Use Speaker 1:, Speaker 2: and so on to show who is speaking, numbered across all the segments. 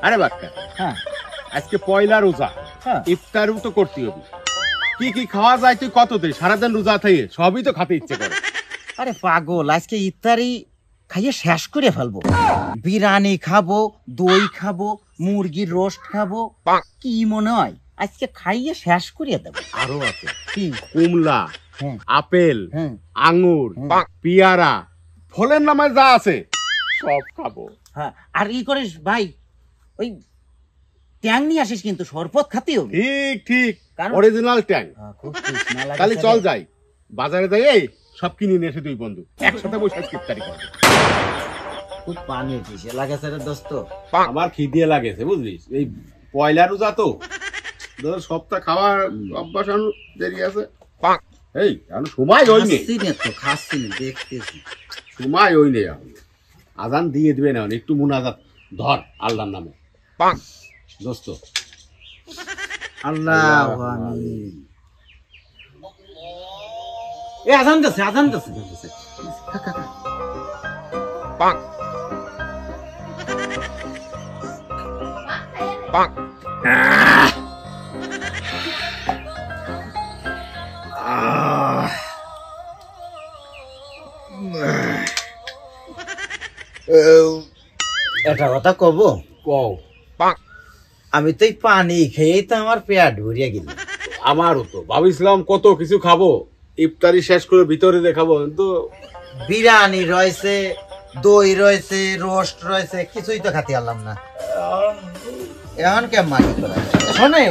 Speaker 1: আরে বাক্কা,
Speaker 2: হ্যাঁ
Speaker 1: আজকে পয়লা রোজা,
Speaker 2: হ্যাঁ
Speaker 1: ইফতারও তো করতে হবে। কি কি খাওয়া যায় তুই কত দে? সারাদিন রোজা থেকে সবই তো খেতে ইচ্ছে করে।
Speaker 2: আরে পাগল, আজকে ইফতারি খাইয়ে শেষ করে ফেলবো। বিরিয়ানি খাবো, দই খাবো, মুরগির রোস্ট খাবো। কি মনে হয় আজকে খাইয়ে শেষ করে দেবো?
Speaker 1: আরো আছে
Speaker 2: কি?
Speaker 1: কমলা,
Speaker 2: হ্যাঁ
Speaker 1: আপেল,
Speaker 2: হ্যাঁ
Speaker 1: আঙ্গুর, পিয়ারা, ফলের নামে যা আছে সব খাবো।
Speaker 2: হ্যাঁ। আর ই করিস ভাই, ওই ট্যাং নিয়ে আসিস, কিন্তু শরবত খাতে হবে।
Speaker 1: ঠিক ঠিক,
Speaker 2: কারণ-
Speaker 1: অরিজিনাল ট্যাং।
Speaker 2: খুব তৃষ্ণা লাগছে
Speaker 1: তাহলে
Speaker 2: রে।
Speaker 1: চল যাই বাজারে যাই, এই সব কিনে নিয়ে এসে দুই বন্ধু একসাথে বসে আজকে ইফতারি করবো।
Speaker 2: খুব পানি পিছে লাগেছে রে দোস্ত।
Speaker 1: আমার খিদে লাগেছে বুঝলিস, এই পয়লা রোজা তো ধর সপ্তাহ খাওয়ার অভ্যাস আনু দেরি আছে। এই এখন সময় হয়নি,
Speaker 2: খাচ্ছি না তো, খাচ্ছি না, দেখতেছি।
Speaker 1: সময় হয়নি এখন। আজান দিয়ে দিবে না, একটু মুনাজাত ধর আল্লাহর নামে দোস্ত।
Speaker 2: আল্লাহু আমিন। এ আজান দিছে, আজান দিছে। খা, খা, খা। এটা কথা কব,
Speaker 1: কও।
Speaker 2: আমি তো এই পানি খেয়েই তো আমার পেট ভরিয়া গেল।
Speaker 1: আমারও তো ভাবিছিলাম কত কিছু খাবো, ইফতারি শেষ করে ভিতরে দেখাবো, কিন্তু
Speaker 2: বিরিয়ানি রয়েছে, দই রয়েছে, রোস্ট রয়েছে, কিছুই তো খাতে পারলাম না। এখন কেমন করা শোনে,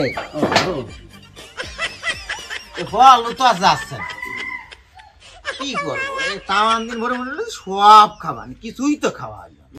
Speaker 2: ফল তো আর যাচ্ছে না। কি করবো, এই তাওয়ান দিন ভরে মনে হলো সব খাবার, কিছুই তো খাওয়া হলো।